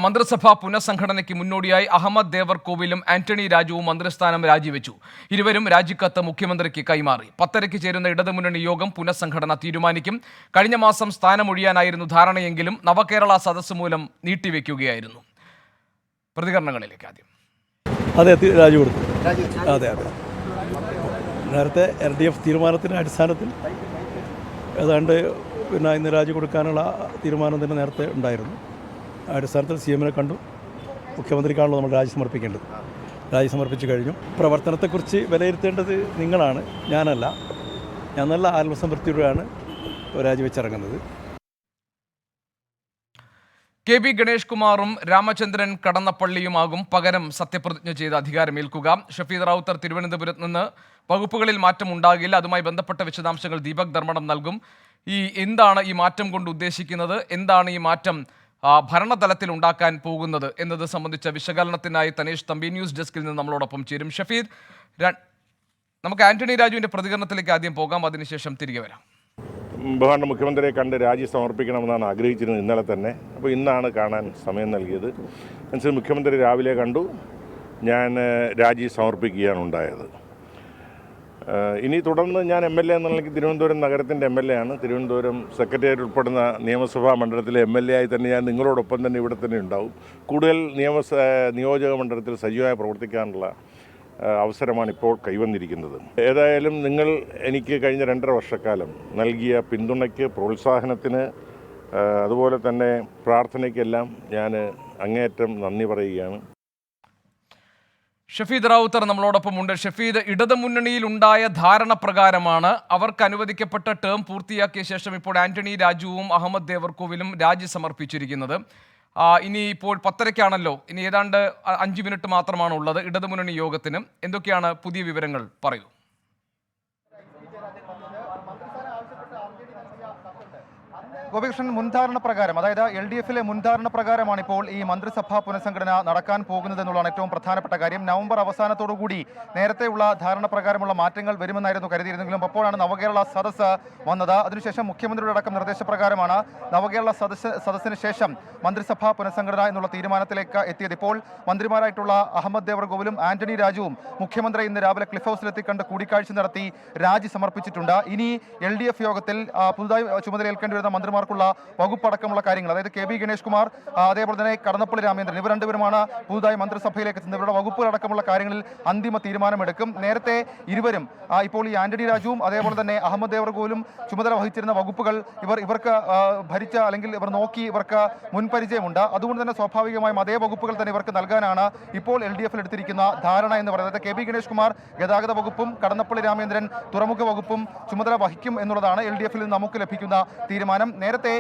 മന്ത്രിസഭാ പുനഃസംഘടനയ്ക്ക് മുന്നോടിയായി അഹമ്മദ് ദേവർകോവിലും ആന്റണി രാജുവും മന്ത്രിസ്ഥാനം രാജിവെച്ചു. ഇരുവരും രാജിക്കത്ത് മുഖ്യമന്ത്രിക്ക് കൈമാറി. 10:30 ചേരുന്ന ഇടതുമുന്നണി യോഗം പുനഃസംഘടന തീരുമാനിക്കും. കഴിഞ്ഞ മാസം സ്ഥാനമൊഴിയാനായിരുന്നു ധാരണയെങ്കിലും നവകേരള സദസ്സ് മൂലം നീട്ടിവെക്കുകയായിരുന്നു. പ്രതികരണങ്ങളിലേക്ക് ആദ്യം. അതെ, രാജി കൊടുത്തു. അതെ നേരത്തെ LDF തീരുമാനത്തിൻ്റെ അടിസ്ഥാനത്തിൽ ഏതാണ്ട് ഇന്ന് രാജി കൊടുക്കാനുള്ള തീരുമാനം തന്നെ നേരത്തെ ഉണ്ടായിരുന്നു. അടിസ്ഥാനത്തിൽ CM-നെ കണ്ടു. മുഖ്യമന്ത്രിക്കാണല്ലോ നമ്മൾ രാജി സമർപ്പിക്കേണ്ടത്. രാജി സമർപ്പിച്ചു കഴിഞ്ഞു. പ്രവർത്തനത്തെക്കുറിച്ച് വിലയിരുത്തേണ്ടത് നിങ്ങളാണ്, ഞാനല്ല. ഞാൻ നല്ല ആത്മസംതൃപ്തിയോടെയാണ് രാജിവെച്ചിറങ്ങുന്നത്. KB ഗണേഷ് കുമാറും രാമചന്ദ്രൻ കടന്നപ്പള്ളിയുമാകും പകരം സത്യപ്രതിജ്ഞ ചെയ്ത് അധികാരമേൽക്കുക. ഷഫീദ് റാവുത്തർ തിരുവനന്തപുരത്ത് നിന്ന്. വകുപ്പുകളിൽ മാറ്റം ഉണ്ടാകില്ല. അതുമായി ബന്ധപ്പെട്ട വിശദാംശങ്ങൾ ദീപക് ധർമ്മടം നൽകും. എന്താണ് ഈ മാറ്റം കൊണ്ട് ഉദ്ദേശിക്കുന്നത്, എന്താണ് ഈ മാറ്റം ഭരണതലത്തിൽ ഉണ്ടാക്കാൻ പോകുന്നത് എന്നത് സംബന്ധിച്ച വിശകലനത്തിനായി തനേഷ് തമ്പി ന്യൂസ് ഡെസ്കിൽ നിന്ന് നമ്മളോടൊപ്പം ചേരും. ഷഫീദ്, നമുക്ക് ആന്റണി രാജുവിൻ്റെ പ്രതികരണത്തിലേക്ക് ആദ്യം പോകാം, അതിനുശേഷം തിരികെ വരാം. ബഹുമാനപ്പെട്ട മുഖ്യമന്ത്രിയെ കണ്ട് രാജി സമർപ്പിക്കണമെന്നാണ് ആഗ്രഹിച്ചിരുന്നത് ഇന്നലെ തന്നെ. അപ്പോൾ ഇന്നാണ് കാണാൻ സമയം നൽകിയത്. അനുസരിച്ച് മുഖ്യമന്ത്രി രാവിലെ കണ്ടു. ഞാൻ രാജി സമർപ്പിക്കുകയാണ് ഉണ്ടായത്. ഇനി തുടർന്ന് ഞാൻ MLA എന്നുണ്ടെങ്കിൽ തിരുവനന്തപുരം നഗരത്തിൻ്റെ MLA ആണ്. തിരുവനന്തപുരം സെക്രട്ടേറിയറ്റ് ഉൾപ്പെടുന്ന നിയമസഭാ മണ്ഡലത്തിലെ MLA ആയി തന്നെ ഞാൻ നിങ്ങളോടൊപ്പം തന്നെ ഇവിടെ തന്നെ ഉണ്ടാവും. കൂടുതൽ നിയോജക മണ്ഡലത്തിൽ സജീവമായി പ്രവർത്തിക്കാനുള്ള അവസരമാണ് ഇപ്പോൾ കൈവന്നിരിക്കുന്നത്. ഏതായാലും നിങ്ങൾ എനിക്ക് കഴിഞ്ഞ 2.5 വർഷക്കാലം നൽകിയ പിന്തുണയ്ക്ക്, പ്രോത്സാഹനത്തിന്, അതുപോലെ തന്നെ പ്രാർത്ഥനയ്ക്കെല്ലാം ഞാൻ അങ്ങേയറ്റം നന്ദി പറയുകയാണ്. ഷഫീദ് റാവുത്തർ നമ്മളോടൊപ്പമുണ്ട്. ഷഫീദ്, ഇടതുമുന്നണിയിൽ ഉണ്ടായ ധാരണ പ്രകാരമാണ് അവർക്ക് അനുവദിക്കപ്പെട്ട ടേം പൂർത്തിയാക്കിയ ശേഷം ഇപ്പോൾ ആന്റണി രാജുവും അഹമ്മദ് ദേവർകോവിലും രാജി സമർപ്പിച്ചിരിക്കുന്നത്. ഇനി ഇപ്പോൾ 10:30-ക്കാണല്ലോ, ഇനി ഏതാണ്ട് 5 മിനിറ്റ് മാത്രമാണ് ഉള്ളത് ഇടതുമുന്നണി യോഗത്തിന്. എന്തൊക്കെയാണ് പുതിയ വിവരങ്ങൾ, പറയൂ. ഗോപികൃഷ്ണൻ, മുൻധാരണ പ്രകാരം, അതായത് LDF-ലെ മുൻധാരണ പ്രകാരമാണ് ഇപ്പോൾ ഈ മന്ത്രിസഭാ പുനഃസംഘടന നടക്കാൻ പോകുന്നത് എന്നുള്ളതാണ് ഏറ്റവും പ്രധാനപ്പെട്ട കാര്യം. നവംബർ അവസാനത്തോടുകൂടി നേരത്തെയുള്ള ധാരണ പ്രകാരമുള്ള മാറ്റങ്ങൾ വരുമെന്നായിരുന്നു കരുതിയിരുന്നെങ്കിലും അപ്പോഴാണ് നവകേരള സദസ്സ് വന്നത്. അതിനുശേഷം മുഖ്യമന്ത്രിയുടെ അടക്കം നിർദ്ദേശപ്രകാരമാണ് നവകേരള സദസ്സിന് ശേഷം മന്ത്രിസഭാ പുനഃസംഘടന എന്നുള്ള തീരുമാനത്തിലേക്ക് എത്തിയത്. ഇപ്പോൾ മന്ത്രിമാരായിട്ടുള്ള അഹമ്മദ് ദേവർകോവിലും ആന്റണി രാജുവും മുഖ്യമന്ത്രി ഇന്ന് രാവിലെ ക്ലിഫ് ഹൗസിലെത്തി കണ്ട് കൂടിക്കാഴ്ച നടത്തി രാജി സമർപ്പിച്ചിട്ടുണ്ട്. ഇനി LDF യോഗത്തിൽ പുതുതായി ചുമതലയേൽക്കേണ്ടി വരുന്ന മന്ത്രിമാർക്കുള്ള വകുപ്പടക്കമുള്ള കാര്യങ്ങൾ, അതായത് KB ഗണേഷ് കുമാർ, അതേപോലെ തന്നെ കടന്നപ്പള്ളി രാമചന്ദ്രൻ, ഇവർ രണ്ടുപേരുമാണ് പുതുതായി മന്ത്രിസഭയിലേക്ക് എത്തുന്നത്. ഇവരുടെ വകുപ്പുകളടക്കമുള്ള കാര്യങ്ങളിൽ അന്തിമ തീരുമാനമെടുക്കും. നേരത്തെ ഇരുവരും, ഇപ്പോൾ ഈ ആന്റണി രാജുവും അതേപോലെ തന്നെ അഹമ്മദ് ദേവർകോവിലും ചുമതല വഹിച്ചിരുന്ന വകുപ്പുകൾ ഇവർക്ക് ഭരിച്ച, അല്ലെങ്കിൽ ഇവർ നോക്കി, ഇവർക്ക് മുൻപരിചയമുണ്ട്. അതുകൊണ്ട് തന്നെ സ്വാഭാവികമായും അതേ വകുപ്പുകൾ തന്നെ ഇവർക്ക് നൽകാനാണ് ഇപ്പോൾ LDF-ൽ എടുത്തിരിക്കുന്ന ധാരണ എന്ന് പറയുന്നത്. KB ഗണേഷ് കുമാർ ഗതാഗത വകുപ്പും കടന്നപ്പള്ളി രാമചന്ദ്രൻ തുറമുഖ വകുപ്പും ചുമതല വഹിക്കും എന്നുള്ളതാണ് LDF-ൽ നിന്ന് നമുക്ക് ലഭിക്കുന്ന തീരുമാനം. നേരത്തെ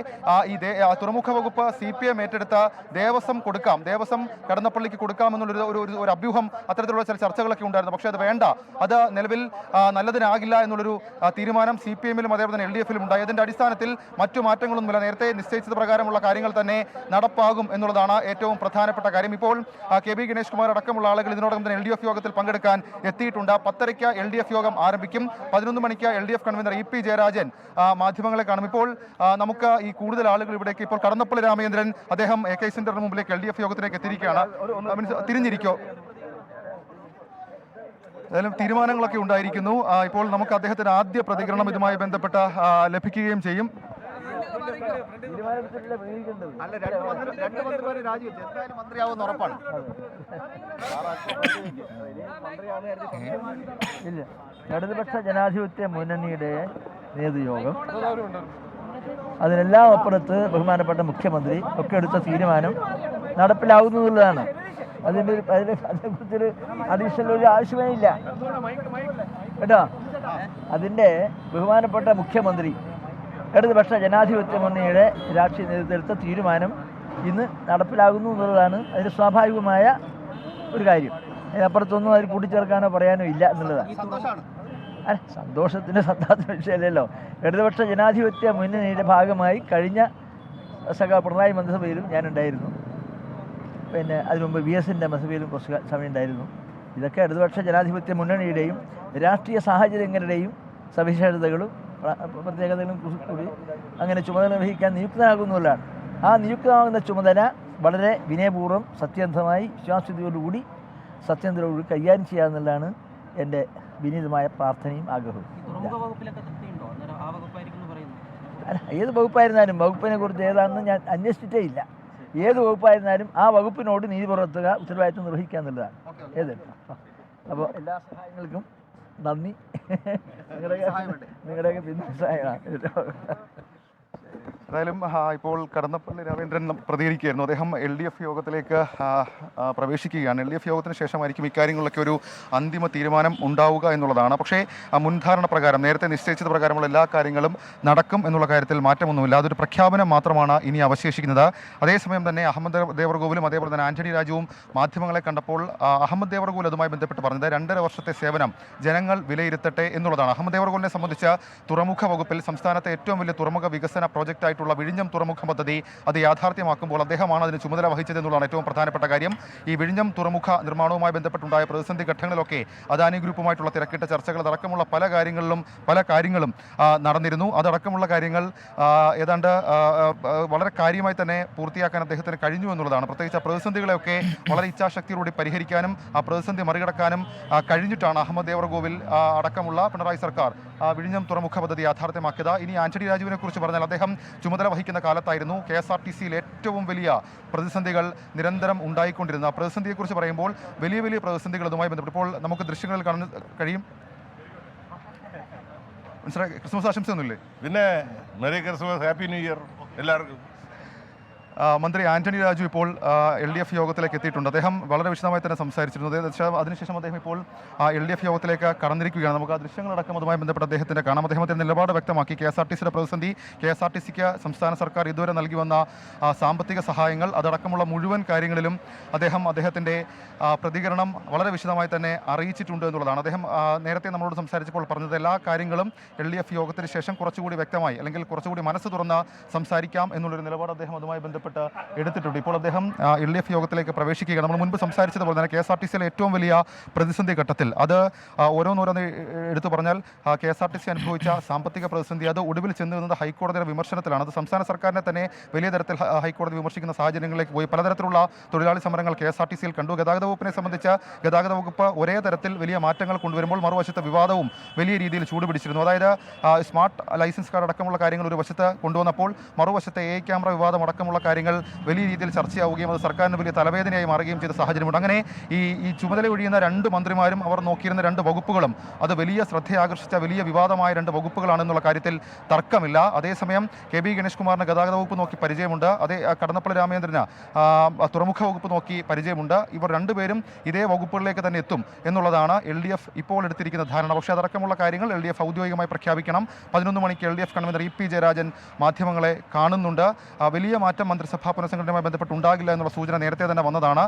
ഈ തുറമുഖ വകുപ്പ് CPM ഏറ്റെടുത്ത ദേവസ്വം കൊടുക്കാം, ദേവസ്വം കടന്നപ്പള്ളിക്ക് കൊടുക്കാമെന്നുള്ളൊരു അഭ്യൂഹം, അത്തരത്തിലുള്ള ചില ചർച്ചകളൊക്കെ ഉണ്ടായിരുന്നു. പക്ഷേ അത് വേണ്ട, അത് നിലവിൽ നല്ലതിനാകില്ല എന്നുള്ളൊരു തീരുമാനം CPM-ലും അതേപോലെ തന്നെ LDF-ലും ഉണ്ടായി. അതിൻ്റെ അടിസ്ഥാനത്തിൽ മറ്റു മാറ്റങ്ങളൊന്നുമില്ല, നേരത്തെ നിശ്ചയിച്ചത് പ്രകാരമുള്ള കാര്യങ്ങൾ തന്നെ നടപ്പാകും എന്നുള്ളതാണ് ഏറ്റവും പ്രധാനപ്പെട്ട കാര്യം. ഇപ്പോൾ KB ഗണേഷ് കുമാർ അടക്കമുള്ള ആളുകൾ ഇതിനോടകം തന്നെ LDF യോഗത്തിൽ പങ്കെടുക്കാൻ എത്തിയിട്ടുണ്ട്. 10:30-ക്ക് LDF യോഗം ആരംഭിക്കും. 11 മണിക്ക് LDF കൺവീനർ EP ജയരാജൻ മാധ്യമങ്ങളെ കാണും. ഇപ്പോൾ നമുക്ക് ഈ കൂടുതൽ ആളുകൾ ഇവിടേക്ക്, ഇപ്പോൾ കടന്നപ്പള്ളി രാമചന്ദ്രൻ, അദ്ദേഹം AK സെന്ററിന് മുമ്പിലേക്ക് LDF യോഗത്തിലേക്ക് എത്തിയിരിക്കുകയാണ്. തിരിഞ്ഞിരിക്കോ, ഏതായാലും തീരുമാനങ്ങളൊക്കെ ഉണ്ടായിരിക്കുന്നു. ഇപ്പോൾ നമുക്ക് അദ്ദേഹത്തിന് ആദ്യ പ്രതികരണം ഇതുമായി ബന്ധപ്പെട്ട ലഭിക്കുകയും ചെയ്യും. ഇടതുപക്ഷ ജനാധിപത്യ മുന്നണിയുടെ നേതൃയോഗം, അതിനെല്ലാം അപ്പുറത്ത് ബഹുമാനപ്പെട്ട മുഖ്യമന്ത്രി ഒക്കെ എടുത്ത തീരുമാനം നടപ്പിലാവുന്നതാണ്. അതിനെക്കുറിച്ചൊരു അഡീഷണൽ ഒരു ആവശ്യമേ ഇല്ല കേട്ടോ. അതിൻ്റെ ബഹുമാനപ്പെട്ട മുഖ്യമന്ത്രി ഇടതുപക്ഷ ജനാധിപത്യ മുന്നണിയുടെ രാഷ്ട്രീയ നേതൃത്വത്തിലെടുത്ത തീരുമാനം ഇന്ന് നടപ്പിലാകുന്നു എന്നുള്ളതാണ് അതിന് സ്വാഭാവികമായ ഒരു കാര്യം. അതിനപ്പുറത്തൊന്നും അതിൽ കൂട്ടിച്ചേർക്കാനോ പറയാനോ ഇല്ല എന്നുള്ളതാണ്. സന്തോഷത്തിൻ്റെ സന്താപ വിഷയമല്ലല്ലോ. ഇടതുപക്ഷ ജനാധിപത്യ മുന്നണിയുടെ ഭാഗമായി കഴിഞ്ഞ പിണറായി മന്ത്രിസഭയിലും ഞാനുണ്ടായിരുന്നു. പിന്നെ അതിനു മുമ്പ് VS-ൻ്റെ മന്ത്രിസഭയിലും കുറച്ച് സമയം ഉണ്ടായിരുന്നു. ഇതൊക്കെ ഇടതുപക്ഷ ജനാധിപത്യ മുന്നണിയുടെയും രാഷ്ട്രീയ സാഹചര്യങ്ങളുടെയും സവിശേഷതകളും പ്രത്യേകതകളും കൂടി അങ്ങനെ ചുമതല നിർവഹിക്കാൻ നിയുക്തനാകുന്നതാണ്. ആ നിയുക്തമാകുന്ന ചുമതല വളരെ വിനയപൂർവ്വം സത്യസന്ധമായി വിശ്വാസ്യതയോടുകൂടി സത്യസന്ധതയോടുകൂടി കൈകാര്യം ചെയ്യാമെന്നുള്ളതാണ് എൻ്റെ വിനീതമായ പ്രാർത്ഥനയും ആഗ്രഹവും. അല്ല, ഏത് വകുപ്പായിരുന്നാലും വകുപ്പിനെ കുറിച്ച് ഏതാണെന്ന് ഞാൻ അന്വേഷിച്ചിട്ടേ ഇല്ല. ഏത് വകുപ്പായിരുന്നാലും ആ വകുപ്പിനോട് നീതി പുലർത്തുക, ഉത്തരവാദിത്വം നിർവഹിക്കുക എന്നുള്ളതാണ് ഏത്. അപ്പോൾ എല്ലാ സഹായങ്ങൾക്കും നന്ദി. നിങ്ങളുടെയൊക്കെ പിന്നെ സഹായമാണ്. ഏതായാലും ഇപ്പോൾ കടന്നപ്പള്ളി രാമേന്ദ്രൻ പ്രതികരിക്കുകയായിരുന്നു. അദ്ദേഹം LDF യോഗത്തിലേക്ക് പ്രവേശിക്കുകയാണ്. LDF യോഗത്തിന് ശേഷമായിരിക്കും ഇക്കാര്യങ്ങളിലൊക്കെ ഒരു അന്തിമ തീരുമാനം ഉണ്ടാവുക എന്നുള്ളതാണ്. പക്ഷേ മുൻധാരണ പ്രകാരം നേരത്തെ നിശ്ചയിച്ചത് പ്രകാരമുള്ള എല്ലാ കാര്യങ്ങളും നടക്കും എന്നുള്ള കാര്യത്തിൽ മാറ്റമൊന്നുമില്ല. അതൊരു പ്രഖ്യാപനം മാത്രമാണ് ഇനി അവശേഷിക്കുന്നത്. അതേസമയം തന്നെ അഹമ്മദ് ദേവർകോവിലും അതേപോലെ തന്നെ ആന്റണി രാജുവും മാധ്യമങ്ങളെ കണ്ടപ്പോൾ അഹമ്മദ് ദേവർകോവിൽ അതുമായി ബന്ധപ്പെട്ട് പറഞ്ഞത് 2.5 വർഷത്തെ സേവനം ജനങ്ങൾ വിലയിരുത്തട്ടെ എന്നുള്ളതാണ്. അഹമ്മദ് ദേവർകോവിലിനെ സംബന്ധിച്ച് തുറമുഖ വകുപ്പിൽ സംസ്ഥാനത്തെ ഏറ്റവും വലിയ തുറമുഖ വികസന പ്രോജക്റ്റായിട്ടുള്ള വിഴിഞ്ഞം തുറമുഖ പദ്ധതി അത് യാഥാർത്ഥ്യമാക്കുമ്പോൾ അദ്ദേഹമാണ് അതിന് ചുമതല വഹിച്ചത് എന്നുള്ളതാണ് ഏറ്റവും പ്രധാനപ്പെട്ട കാര്യം. ഈ വിഴിഞ്ഞം തുറമുഖ നിർമ്മാണവുമായി ബന്ധപ്പെട്ടുണ്ടായ പ്രതിസന്ധി ഘട്ടങ്ങളിലൊക്കെ അദാനി ഗ്രൂപ്പുമായിട്ടുള്ള തിരക്കിട്ട ചർച്ചകൾ അടക്കമുള്ള പല കാര്യങ്ങളും നടന്നിരുന്നു. അതടക്കമുള്ള കാര്യങ്ങൾ ഏതാണ്ട് വളരെ കാര്യമായി തന്നെ പൂർത്തിയാക്കാൻ അദ്ദേഹത്തിന് കഴിഞ്ഞു എന്നുള്ളതാണ്. പ്രത്യേകിച്ച് ആ പ്രതിസന്ധികളെയൊക്കെ വളരെ ഇച്ഛാശക്തിയോടെ പരിഹരിക്കാനും ആ പ്രതിസന്ധി മറികടക്കാനും കഴിഞ്ഞിട്ടാണ് അഹമ്മദ് ദേവർകോവിൽ അടക്കമുള്ള പിണറായി സർക്കാർ വിഴിഞ്ഞം തുറമുഖ പദ്ധതി യാഥാർത്ഥ്യമാക്കിയത്. ഇനി ആന്റണി രാജുവിനെ കുറിച്ച് പറഞ്ഞാൽ അദ്ദേഹം ചുമതല വഹിക്കുന്ന കാലത്തായിരുന്നു KSRTCയിൽ ഏറ്റവും വലിയ പ്രതിസന്ധികൾ നിരന്തരം ഉണ്ടായിക്കൊണ്ടിരുന്നത്. ആ പ്രതിസന്ധിയെക്കുറിച്ച് പറയുമ്പോൾ വലിയ പ്രതിസന്ധികൾ അതുമായി ബന്ധപ്പെട്ട് ഇപ്പോൾ നമുക്ക് ദൃശ്യങ്ങളിൽ കാണാൻ കഴിയും. മനസ്സിലായി, ക്രിസ്മസ് ആശംസയൊന്നുമില്ലേ? പിന്നെ merry Christmas, happy new year എല്ലാവർക്കും. മന്ത്രി ആന്റണി രാജു ഇപ്പോൾ LDF യോഗത്തിലേക്ക് എത്തിയിട്ടുണ്ട്. അദ്ദേഹം വളരെ വിശദമായി തന്നെ സംസാരിച്ചിരുന്നു. അതിനുശേഷം അദ്ദേഹം ഇപ്പോൾ LDF യോഗത്തിലേക്ക് കടന്നിരിക്കുകയാണ്. നമുക്ക് ആ ദൃശ്യങ്ങളടക്കം അതുമായി ബന്ധപ്പെട്ട് അദ്ദേഹത്തിൻ്റെ കാണാം. അദ്ദേഹത്തിൻ്റെ നിലപാട് വ്യക്തമാക്കി. KSRTCയുടെ പ്രതിസന്ധി, KSRTCക്ക് സംസ്ഥാന സർക്കാർ ഇതുവരെ നൽകി വന്ന സാമ്പത്തിക സഹായങ്ങൾ അതടക്കമുള്ള മുഴുവൻ കാര്യങ്ങളിലും അദ്ദേഹത്തിൻ്റെ പ്രതികരണം വളരെ വിശദമായി തന്നെ അറിയിച്ചിട്ടുണ്ട് എന്നുള്ളതാണ്. അദ്ദേഹം നേരത്തെ നമ്മളോട് സംസാരിച്ചപ്പോൾ പറഞ്ഞത് എല്ലാ കാര്യങ്ങളും LDF യോഗത്തിന് ശേഷം കുറച്ചുകൂടി വ്യക്തമായി അല്ലെങ്കിൽ കുറച്ചുകൂടി മനസ്സ് തുറന്ന് സംസാരിക്കാം എന്നുള്ളൊരു നിലപാട് അദ്ദേഹം അതുമായി ബന്ധപ്പെട്ട് എടുത്തിട്ടുണ്ട്. ഇപ്പോൾ അദ്ദേഹം LDF യോഗത്തിലേക്ക് പ്രവേശിക്കുകയാണ്. നമ്മൾ മുൻപ് സംസാരിച്ചതുപോലെ തന്നെ KSRTCയിലെ ഏറ്റവും വലിയ പ്രതിസന്ധി ഘട്ടത്തിൽ അത് ഓരോന്നോരോന്ന് എടുത്തു പറഞ്ഞാൽ KSRTC അനുഭവിച്ച സാമ്പത്തിക പ്രതിസന്ധി അത് ഒടുവിൽ ചെന്ന് നിന്നത് ഹൈക്കോടതിയുടെ വിമർശനത്തിലാണ്. അത് സംസ്ഥാന സർക്കാരിനെ തന്നെ വലിയ തരത്തിൽ ഹൈക്കോടതി വിമർശിക്കുന്ന സാഹചര്യങ്ങളിലേക്ക് പോയി. പലതരത്തിലുള്ള തൊഴിലാളി സമരങ്ങൾ KSRTCയിൽ കണ്ടു. ഗതാഗത വകുപ്പിനെ സംബന്ധിച്ച് ഗതാഗത വകുപ്പ് ഒരേ തരത്തിൽ വലിയ മാറ്റങ്ങൾ കൊണ്ടുവരുമ്പോൾ മറുവശത്ത് വിവാദവും വലിയ രീതിയിൽ ചൂടുപിടിച്ചിരുന്നു. അതായത് സ്മാർട്ട് ലൈസൻസ് കാർഡ് അടക്കമുള്ള കാര്യങ്ങൾ ഒരു വശത്ത് കൊണ്ടുവന്നപ്പോൾ മറുവശത്തെ AI ക്യാമറ വിവാദം അടക്കമുള്ള കാര്യങ്ങൾ വലിയ രീതിയിൽ ചർച്ചയാവുകയും അത് സർക്കാരിന് വലിയ തലവേദനയായി മാറുകയും ചെയ്ത സാഹചര്യമുണ്ട്. അങ്ങനെ ഈ ചുമതല ഒഴിയുന്ന 2 മന്ത്രിമാരും അവർ നോക്കിയിരുന്ന 2 വകുപ്പുകളും അത് വലിയ ശ്രദ്ധയാകർഷിച്ച വലിയ വിവാദമായ 2 വകുപ്പുകളാണെന്നുള്ള കാര്യത്തിൽ തർക്കമില്ല. അതേസമയം KB ഗണേഷ് കുമാറിന് ഗതാഗത വകുപ്പ് നോക്കി പരിചയമുണ്ട്. കടന്നപ്പള്ളി രാമേന്ദ്രന് തുറമുഖ വകുപ്പ് നോക്കി പരിചയമുണ്ട്. ഇവർ രണ്ടുപേരും ഇതേ വകുപ്പുകളിലേക്ക് തന്നെ എത്തും എന്നുള്ളതാണ് LDF ഇപ്പോൾ എടുത്തിരിക്കുന്ന ധാരണ. പക്ഷേ അതടക്കമുള്ള കാര്യങ്ങൾ LDF ഔദ്യോഗികമായി പ്രഖ്യാപിക്കണം. 11 മണിക്ക് LDF കൺവീനർ EP ജയരാജൻ മാധ്യമങ്ങളെ കാണുന്നുണ്ട്. വലിയ മാറ്റം മന്ത്രിസഭാ പുനഃസംഘടനയുമായി ബന്ധപ്പെട്ട് ഉണ്ടാകില്ല എന്നുള്ള സൂചന നേരത്തെ തന്നെ വന്നതാണ്.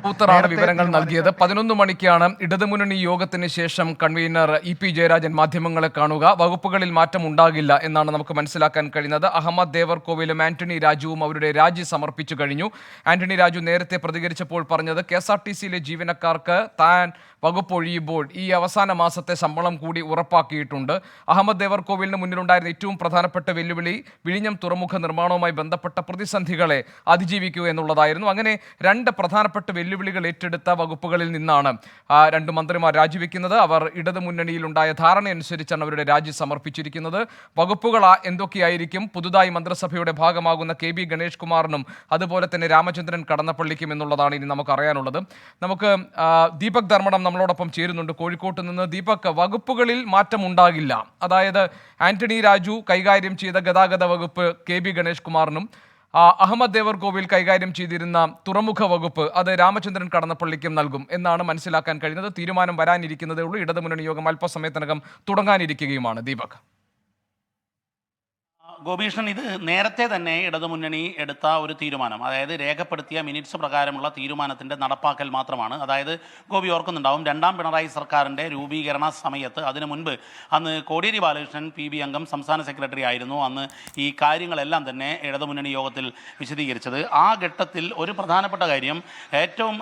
വിവരങ്ങൾ നൽകിയത് 11 മണിക്കാണ് ഇടതുമുന്നണി യോഗത്തിന് ശേഷം കൺവീനർ EP ജയരാജൻ മാധ്യമങ്ങളെ കാണുക. വകുപ്പുകളിൽ മാറ്റം ഉണ്ടാകില്ല എന്നാണ് നമുക്ക് മനസ്സിലാക്കാൻ കഴിയുന്നത്. അഹമ്മദ് ദേവർകോവിലും ആന്റണി രാജുവും അവരുടെ രാജി സമർപ്പിച്ചു കഴിഞ്ഞു. ആന്റണി രാജു നേരത്തെ പ്രതികരിച്ചപ്പോൾ പറഞ്ഞത് KSRTCയിലെ ജീവനക്കാർക്ക് താൻ വകുപ്പ് ഒഴിയുമ്പോൾ ഈ അവസാന മാസത്തെ ശമ്പളം കൂടി ഉറപ്പാക്കിയിട്ടുണ്ട്. അഹമ്മദ് ദേവർകോവിലിന് മുന്നിലുണ്ടായിരുന്ന ഏറ്റവും പ്രധാനപ്പെട്ട വെല്ലുവിളി വിഴിഞ്ഞം തുറമുഖ നിർമ്മാണവുമായി ബന്ധപ്പെട്ട പ്രതിസന്ധികളെ അതിജീവിക്കുക എന്നുള്ളതായിരുന്നു. അങ്ങനെ 2 പ്രധാനപ്പെട്ട വെല്ലുവിളികൾ ഏറ്റെടുത്ത വകുപ്പുകളിൽ നിന്നാണ് 2 മന്ത്രിമാർ രാജിവെക്കുന്നത്. അവർ ഇടതുമുന്നണിയിലുണ്ടായ ധാരണയനുസരിച്ചാണ് അവരുടെ രാജി സമർപ്പിച്ചിരിക്കുന്നത്. വകുപ്പുകൾ എന്തൊക്കെയായിരിക്കും? പുതുതായി മന്ത്രിസഭയുടെ ഭാഗമാകുന്ന KB ഗണേഷ് കുമാറിനും അതുപോലെ തന്നെ രാമചന്ദ്രൻ കടന്നപ്പള്ളിക്കും എന്നുള്ളതാണ് ഇനി നമുക്ക് അറിയാനുള്ളത്. നമുക്ക് ദീപക് ധർമ്മടം നമ്മളോടൊപ്പം ചേരുന്നുണ്ട് കോഴിക്കോട്ട് നിന്ന്. ദീപക്, വകുപ്പുകളിൽ മാറ്റം ഉണ്ടാകില്ല, അതായത് ആന്റണി രാജു കൈകാര്യം ചെയ്ത ഗതാഗത വകുപ്പ് KB ഗണേഷ് കുമാറിനും അഹമ്മദ് ദേവർകോവിൽ കൈകാര്യം ചെയ്തിരുന്ന തുറമുഖ വകുപ്പ് അത് രാമചന്ദ്രൻ കടന്നപ്പള്ളിക്കും നൽകും എന്നാണ് മനസ്സിലാക്കാൻ കഴിയുന്നത്. തീരുമാനം വരാനിരിക്കുന്നതേ ഉള്ളൂ. ഇടതുമുന്നണി യോഗം അല്പസമയത്തിനകം തുടങ്ങാനിരിക്കുകയുമാണ്. ദീപക്. ഗോപീഷ്ണൻ, ഇത് നേരത്തെ തന്നെ ഇടതുമുന്നണി എടുത്ത ഒരു തീരുമാനം, അതായത് രേഖപ്പെടുത്തിയ മിനിറ്റ്സ് പ്രകാരമുള്ള തീരുമാനത്തിൻ്റെ നടപ്പാക്കൽ മാത്രമാണ്. അതായത് ഗോപി ഓർക്കുന്നുണ്ടാവും, 2ാം പിണറായി സർക്കാരിൻ്റെ രൂപീകരണ സമയത്ത് അതിനു മുൻപ് അന്ന് കോടിയേരി ബാലകൃഷ്ണൻ PB അംഗം സംസ്ഥാന സെക്രട്ടറി ആയിരുന്നു. അന്ന് ഈ കാര്യങ്ങളെല്ലാം തന്നെ ഇടതുമുന്നണി യോഗത്തിൽ വിശദീകരിച്ചത്. ആ ഘട്ടത്തിൽ ഒരു പ്രധാനപ്പെട്ട കാര്യം, ഏറ്റവും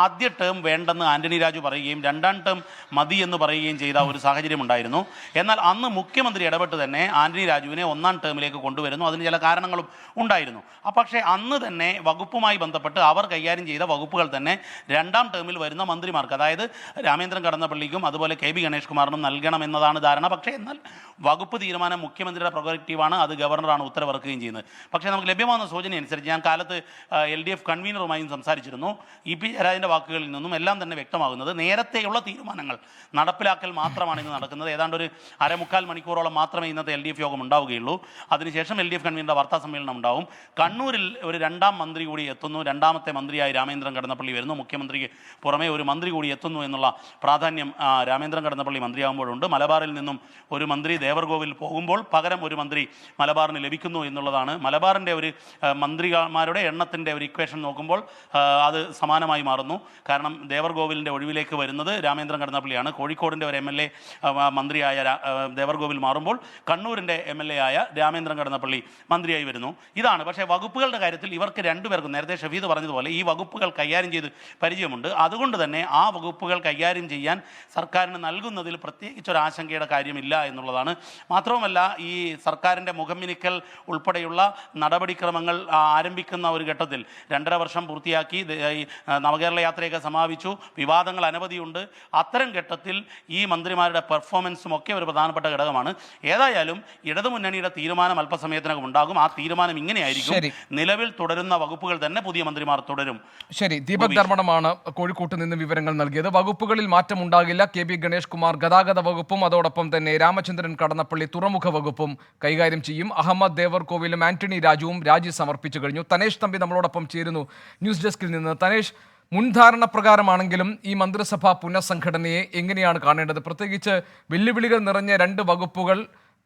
ആദ്യ ടേം വേണ്ടെന്ന് ആന്റണി രാജു പറയുകയും 2ാം ടേം മതി എന്ന് പറയുകയും ചെയ്ത ഒരു സാഹചര്യം ഉണ്ടായിരുന്നു. എന്നാൽ അന്ന് മുഖ്യമന്ത്രി ഇടപെട്ട് തന്നെ ആന്റണി രാജുവിനെ 1ാം ടേമിലേക്ക് കൊണ്ടുവരുന്നു. അതിന് ചില കാരണങ്ങളും ഉണ്ടായിരുന്നു. പക്ഷേ അന്ന് തന്നെ വകുപ്പുമായി ബന്ധപ്പെട്ട് അവർ കൈകാര്യം ചെയ്ത വകുപ്പുകൾ തന്നെ രണ്ടാം ടേമിൽ വരുന്ന മന്ത്രിമാർക്ക്, അതായത് രാമേന്ദ്രൻ കടന്നപ്പള്ളിക്കും അതുപോലെ KB ഗണേഷ് കുമാറിനും നൽകണമെന്നതാണ് ധാരണ. പക്ഷേ എന്നാൽ വകുപ്പ് തീരുമാനം മുഖ്യമന്ത്രിയുടെ പ്രൊഗക്റ്റീവാണ്, അത് ഗവർണറാണ് ഉത്തരവിറക്കുകയും ചെയ്യുന്നത്. പക്ഷേ നമുക്ക് ലഭ്യമാകുന്ന സൂചന അനുസരിച്ച് ഞാൻ കാലത്ത് LDF കൺവീനറുമായും സംസാരിച്ചിരുന്നു. EP ജയരാജൻ്റെ വാക്കുകളിൽ നിന്നും എല്ലാം തന്നെ വ്യക്തമാകുന്നത് നേരത്തെയുള്ള തീരുമാനങ്ങൾ നടപ്പിലാക്കൽ മാത്രമാണ് ഇന്ന് നടക്കുന്നത്. ഏതാണ്ട് ഒരു 3/4 മണിക്കൂറോളം മാത്രമേ ഇന്നത്തെ LDF യോഗം ഉണ്ടാവുകയുള്ളൂ. അതിനുശേഷം LDF കൺവീനറുടെ വാർത്താ സമ്മേളനം ഉണ്ടാവും. കണ്ണൂരിൽ ഒരു രണ്ടാം മന്ത്രി കൂടി എത്തുന്നു. രണ്ടാമത്തെ മന്ത്രിയായി രാമേന്ദ്രൻ കടന്നപ്പള്ളി വരുന്നു. മുഖ്യമന്ത്രിക്ക് പുറമെ ഒരു മന്ത്രി കൂടി എത്തുന്നു എന്നുള്ള പ്രാധാന്യം രാമേന്ദ്രൻ കടന്നപ്പള്ളി മന്ത്രിയാകുമ്പോഴുണ്ട്. മലബാറിൽ നിന്നും ഒരു മന്ത്രി ദേവർകോവിൽ പോകുമ്പോൾ പകരം ഒരു മന്ത്രി മലബാറിന് ലഭിക്കുന്നു എന്നുള്ളതാണ്. മലബാറിൻ്റെ ഒരു മന്ത്രിമാരുടെ എണ്ണത്തിൻ്റെ ഒരു ഇക്വേഷൻ നോക്കുമ്പോൾ അത് സമാനമായി മാറുന്നു. കാരണം ദേവർകോവിലിൻ്റെ ഒഴിവിലേക്ക് വരുന്നത് രാമേന്ദ്രൻ കടന്നപ്പള്ളിയാണ്. കോഴിക്കോടിൻ്റെ ഒരു MLA മന്ത്രിയായ ദേവർകോവിൽ മാറുമ്പോൾ കണ്ണൂരിൻ്റെ MLA ആയ രാമേന്ദ്രൻ കടന്നപ്പള്ളി മന്ത്രിയായി വരുന്നു. ഇതാണ്. പക്ഷേ വകുപ്പുകളുടെ കാര്യത്തിൽ ഇവർക്ക് രണ്ടുപേർക്കും നേരത്തെ ഷഫീദ് പറഞ്ഞതുപോലെ ഈ വകുപ്പുകൾ കൈകാര്യം ചെയ്ത് പരിചയമുണ്ട്. അതുകൊണ്ട് തന്നെ ആ വകുപ്പുകൾ കൈകാര്യം ചെയ്യാൻ സർക്കാരിന് നൽകുന്നതിൽ പ്രത്യേകിച്ചൊരു ആശങ്കയുടെ കാര്യമില്ല എന്നുള്ളതാണ്. മാത്രവുമല്ല, ഈ സർക്കാരിൻ്റെ മുഖംമിനുക്കൽ ഉൾപ്പെടെയുള്ള നടപടിക്രമങ്ങൾ ആരംഭിക്കുന്ന ഒരു ഘട്ടത്തിൽ 2.5 വർഷം പൂർത്തിയാക്കി, ഈ നവകേരള യാത്രയൊക്കെ സമാപിച്ചു, വിവാദങ്ങൾ അനവധിയുണ്ട്. അത്തരം ഘട്ടത്തിൽ ഈ മന്ത്രിമാരുടെ പെർഫോമൻസും ഒക്കെ ഒരു പ്രധാനപ്പെട്ട ഘടകമാണ്. ഏതായാലും ഇടതുമുന്നണിയുടെ തീരുമാനം അല്പസമയത്തിനകം ഉണ്ടാകും. ആ തീരുമാനം ഇങ്ങനെയായിരിക്കും: നിലവിൽ തുടരുന്ന വകുപ്പുകൾ തന്നെ പുതിയ മന്ത്രിമാർ തുടരും. ശരി, ദീപക് ധർമ്മടമാണ് കോഴിക്കോട്ട് നിന്ന് വിവരങ്ങൾ നൽകിയത്. വകുപ്പുകളിൽ മാറ്റമുണ്ടാകില്ല. KB ഗണേഷ് കുമാർ ഗതാഗത വകുപ്പും അതോടൊപ്പം തന്നെ രാമചന്ദ്രൻ കടന്നപ്പള്ളി തുറമുഖ വകുപ്പും കൈകാര്യം ചെയ്യും. അഹമ്മദ് ദേവർകോവിലും ആന്റണി രാജുവും രാജി സമർപ്പിച്ചു കഴിഞ്ഞു. തനേഷ് തമ്പി നമ്മളോടൊപ്പം ചേരുന്നു ന്യൂസ് ഡെസ്കിൽ നിന്ന്. തനേഷ്, മുൻധാരണ പ്രകാരമാണെങ്കിലും ഈ മന്ത്രിസഭാ പുനഃസംഘടനയെ എങ്ങനെയാണ് കാണേണ്ടത്? പ്രത്യേകിച്ച് വെല്ലുവിളികൾ നിറഞ്ഞ 2 വകുപ്പുകൾ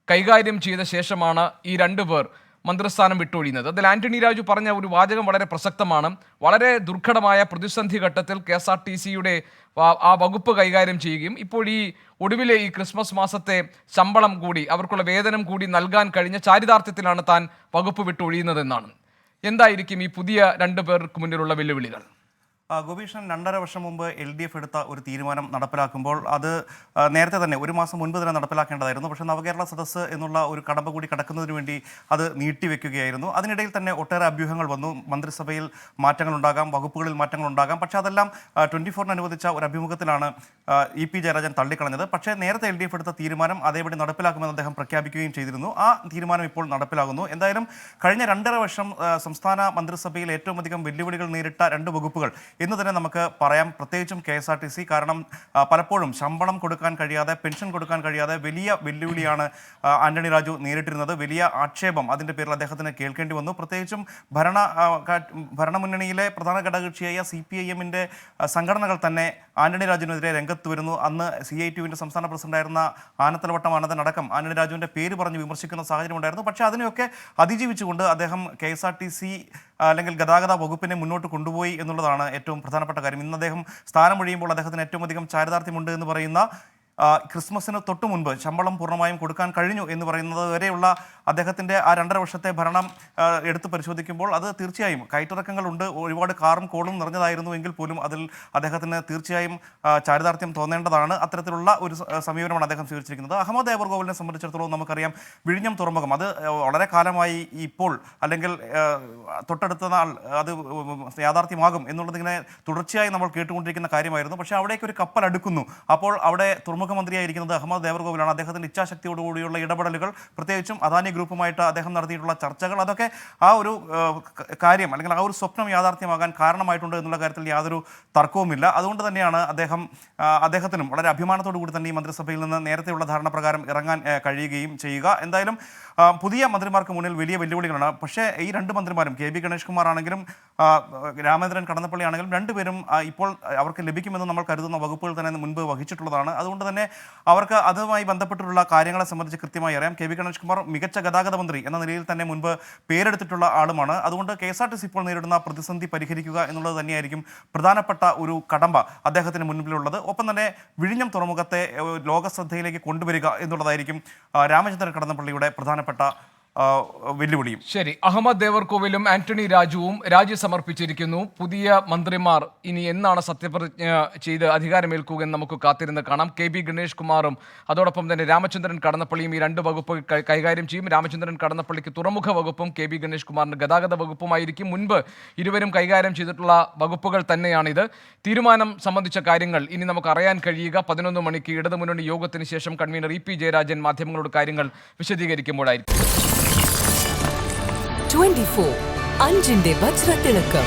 കൈകാര്യം ചെയ്ത ശേഷമാണ് ഈ 2 പേർ മന്ത്രിസ്ഥാനം വിട്ടൊഴിയുന്നത്. അതിൽ ആന്റണി രാജു പറഞ്ഞ ഒരു വാചകം വളരെ പ്രസക്തമാണ്. വളരെ ദുർഘടമായ പ്രതിസന്ധി ഘട്ടത്തിൽ KSRTCയുടെ ആ വകുപ്പ് കൈകാര്യം ചെയ്യുകയും ഇപ്പോൾ ഈ ഒടുവിലെ ഈ ക്രിസ്മസ് മാസത്തെ ശമ്പളം കൂടി, അവർക്കുള്ള വേതനം കൂടി നൽകാൻ കഴിഞ്ഞ ചാരിതാർത്ഥ്യത്തിലാണ് താൻ വകുപ്പ് വിട്ടൊഴിയുന്നതെന്നാണ്. എന്തായിരിക്കും ഈ പുതിയ 2 പേർക്ക് മുന്നിലുള്ള വെല്ലുവിളികൾ? ഗോപീഷൻ 2.5 വർഷം മുമ്പ് LDF എടുത്ത ഒരു തീരുമാനം നടപ്പിലാക്കുമ്പോൾ അത് നേരത്തെ തന്നെ 1 മാസം മുൻപ് തന്നെ നടപ്പിലാക്കേണ്ടതായിരുന്നു. പക്ഷേ നവകേരള സദസ്സ് എന്നുള്ള ഒരു കടമ്പ കൂടി കടക്കുന്നതിന് വേണ്ടി അത് നീട്ടിവെക്കുകയായിരുന്നു. അതിനിടയിൽ തന്നെ ഒട്ടേറെ അഭ്യൂഹങ്ങൾ വന്നു. മന്ത്രിസഭയിൽ മാറ്റങ്ങളുണ്ടാകാം, വകുപ്പുകളിൽ മാറ്റങ്ങളുണ്ടാകാം. പക്ഷേ അതെല്ലാം 24-ന് അനുവദിച്ച ഒരു അഭിമുഖത്തിലാണ് EP ജയരാജൻ തള്ളിക്കളഞ്ഞത്. പക്ഷേ നേരത്തെ LDF എടുത്ത തീരുമാനം അതേപടി നടപ്പിലാക്കുമെന്ന് അദ്ദേഹം പ്രഖ്യാപിക്കുകയും ചെയ്തിരുന്നു. ആ തീരുമാനം ഇപ്പോൾ നടപ്പിലാകുന്നു. എന്തായാലും കഴിഞ്ഞ 2.5 വർഷം സംസ്ഥാന മന്ത്രിസഭയിൽ ഏറ്റവും അധികം വെല്ലുവിളികൾ നേരിട്ട 2 വകുപ്പുകൾ എന്ന് തന്നെ നമുക്ക് പറയാം. പ്രത്യേകിച്ചും KSRTC. കാരണം പലപ്പോഴും ശമ്പളം കൊടുക്കാൻ കഴിയാതെ, പെൻഷൻ കൊടുക്കാൻ കഴിയാതെ വലിയ വെല്ലുവിളിയാണ് ആന്റണി രാജു നേരിട്ടിരുന്നത്. വലിയ ആക്ഷേപം അതിൻ്റെ പേരിൽ അദ്ദേഹത്തിന് കേൾക്കേണ്ടി വന്നു. പ്രത്യേകിച്ചും ഭരണമുന്നണിയിലെ പ്രധാന ഘടകകക്ഷിയായ CPIM-ന്റെ സംഘടനകൾ തന്നെ ആന്റണി രാജുവിനെതിരെ രംഗത്ത് വരുന്നു. അന്ന് CITUവിൻ്റെ സംസ്ഥാന പ്രസിഡന്റായിരുന്ന ആനത്തലവട്ടം ആനന്ദനടക്കം ആന്റണി രാജുവിൻ്റെ പേര് പറഞ്ഞ് വിമർശിക്കുന്ന സാഹചര്യം ഉണ്ടായിരുന്നു. പക്ഷേ അതിനെയൊക്കെ അതിജീവിച്ചുകൊണ്ട് അദ്ദേഹം KSRTC അല്ലെങ്കിൽ ഗതാഗത വകുപ്പിനെ മുന്നോട്ട് കൊണ്ടുപോയി എന്നുള്ളതാണ് ഏറ്റവും പ്രധാനപ്പെട്ട കാര്യം. ഇന്ന് അദ്ദേഹം സ്ഥാനമൊഴിയുമ്പോൾ അദ്ദേഹത്തിന് ഏറ്റവും അധികം ചാരിതാർത്ഥ്യമുണ്ട് എന്ന് പറയുന്ന ക്രിസ്മസിന് തൊട്ടു മുൻപ് ശമ്പളം പൂർണ്ണമായും കൊടുക്കാൻ കഴിഞ്ഞു എന്ന് പറയുന്നത് വരെയുള്ള അദ്ദേഹത്തിൻ്റെ ആ 2.5 വർഷത്തെ ഭരണം എടുത്ത് പരിശോധിക്കുമ്പോൾ അത് തീർച്ചയായും കയറ്റിറക്കങ്ങളുണ്ട്. ഒരുപാട് കാറും കോളും നിറഞ്ഞതായിരുന്നു എങ്കിൽ പോലും അതിൽ അദ്ദേഹത്തിന് തീർച്ചയായും ചാരിതാർത്ഥ്യം തോന്നേണ്ടതാണ്. അത്തരത്തിലുള്ള ഒരു സമീപനമാണ് അദ്ദേഹം സ്വീകരിച്ചിരിക്കുന്നത്. അഹമ്മദ് ദേവർകോവിലിനെ സംബന്ധിച്ചിടത്തോളം നമുക്കറിയാം, വിഴിഞ്ഞം തുറമുഖം അത് വളരെ കാലമായി ഇപ്പോൾ അല്ലെങ്കിൽ തൊട്ടടുത്ത നാൾ അത് യാഥാർത്ഥ്യമാകും എന്നുള്ളതിങ്ങനെ തുടർച്ചയായി നമ്മൾ കേട്ടുകൊണ്ടിരിക്കുന്ന കാര്യമായിരുന്നു. പക്ഷേ അവിടേക്ക് ഒരു കപ്പൽ അടുക്കുന്നു. അപ്പോൾ അവിടെ തുറമുഖ മന്ത്രിയായിരിക്കുന്നത് അഹമ്മദ് ദേവർകോവിലാണ്. അദ്ദേഹത്തിൻ്റെ ഇച്ഛാശക്തിയോടുകൂടിയുള്ള ഇടപെടലുകൾ, പ്രത്യേകിച്ചും അദാനി ഗ്രൂപ്പുമായിട്ട് അദ്ദേഹം നടത്തിയിട്ടുള്ള ചർച്ചകൾ, അതൊക്കെ ആ ഒരു കാര്യം അല്ലെങ്കിൽ ആ ഒരു സ്വപ്നം യാഥാർത്ഥ്യമാകാൻ കാരണമായിട്ടുണ്ട് എന്നുള്ള കാര്യത്തിൽ യാതൊരു തർക്കവുമില്ല. അതുകൊണ്ട് തന്നെയാണ് അദ്ദേഹത്തിനും വളരെ അഭിമാനത്തോടു കൂടി തന്നെ ഈ മന്ത്രിസഭയിൽ നിന്ന് നേരത്തെയുള്ള ധാരണ പ്രകാരം ഇറങ്ങാൻ കഴിയുകയും ചെയ്യുക. എന്തായാലും പുതിയ മന്ത്രിമാർക്ക് മുന്നിൽ വലിയ വെല്ലുവിളികളാണ്. പക്ഷേ ഈ 2 മന്ത്രിമാരും KB ഗണേഷ് കുമാർ ആണെങ്കിലും രാമേന്ദ്രൻ കടന്നപ്പള്ളി ആണെങ്കിലും 2 പേരും ഇപ്പോൾ അവർക്ക് ലഭിക്കുമെന്ന് നമ്മൾ കരുതുന്ന വകുപ്പുകൾ തന്നെ മുൻപ് വഹിച്ചിട്ടുള്ളതാണ്. അതുകൊണ്ട് തന്നെ അവർക്ക് അതുമായി ബന്ധപ്പെട്ടിട്ടുള്ള കാര്യങ്ങളെ സംബന്ധിച്ച് കൃത്യമായി അറിയാം. KB ഗണേഷ് കുമാർ മികച്ച ഗതാഗത മന്ത്രി എന്ന നിലയിൽ തന്നെ മുൻപ് പേരെടുത്തിട്ടുള്ള ആളുമാണ്. അതുകൊണ്ട് KSRTC ഇപ്പോൾ നേരിടുന്ന പ്രതിസന്ധി പരിഹരിക്കുക എന്നുള്ളത് തന്നെയായിരിക്കും പ്രധാനപ്പെട്ട ഒരു കടമ്പ അദ്ദേഹത്തിന് മുൻപിലുള്ളത്. ഒപ്പം തന്നെ വിഴിഞ്ഞം തുറമുഖത്തെ ലോകശ്രദ്ധയിലേക്ക് കൊണ്ടുവരിക എന്നുള്ളതായിരിക്കും രാമചന്ദ്രൻ കടന്നപ്പള്ളിയുടെ പ്രധാനപ്പെട്ട വെല്ലുവിളിയും. ശരി, അഹമ്മദ് ദേവർകോവിലും ആന്റണി രാജുവും രാജി സമർപ്പിച്ചിരിക്കുന്നു. പുതിയ മന്ത്രിമാർ ഇനി എന്നാണ് സത്യപ്രതിജ്ഞ ചെയ്ത് അധികാരമേൽക്കുക എന്ന് നമുക്ക് കാത്തിരുന്ന് കാണാം. KB ഗണേഷ് കുമാറും അതോടൊപ്പം തന്നെ രാമചന്ദ്രൻ കടന്നപ്പള്ളിയും ഈ രണ്ട് വകുപ്പ് കൈകാര്യം ചെയ്യും. രാമചന്ദ്രൻ കടന്നപ്പള്ളിക്ക് തുറമുഖ വകുപ്പും KB ഗണേഷ് കുമാറിന് ഗതാഗത വകുപ്പുമായിരിക്കും. മുൻപ് ഇരുവരും കൈകാര്യം ചെയ്തിട്ടുള്ള വകുപ്പുകൾ തന്നെയാണിത്. തീരുമാനം സംബന്ധിച്ച കാര്യങ്ങൾ ഇനി നമുക്ക് അറിയാൻ കഴിയുക 11 മണിക്ക് ഇടതുമുന്നണി യോഗത്തിന് ശേഷം കൺവീനർ EP ജയരാജൻ മാധ്യമങ്ങളോട് കാര്യങ്ങൾ വിശദീകരിക്കുമ്പോഴായിരിക്കും. 24 അഞ്ചിന്റെ വജ്രത്തിളക്കം.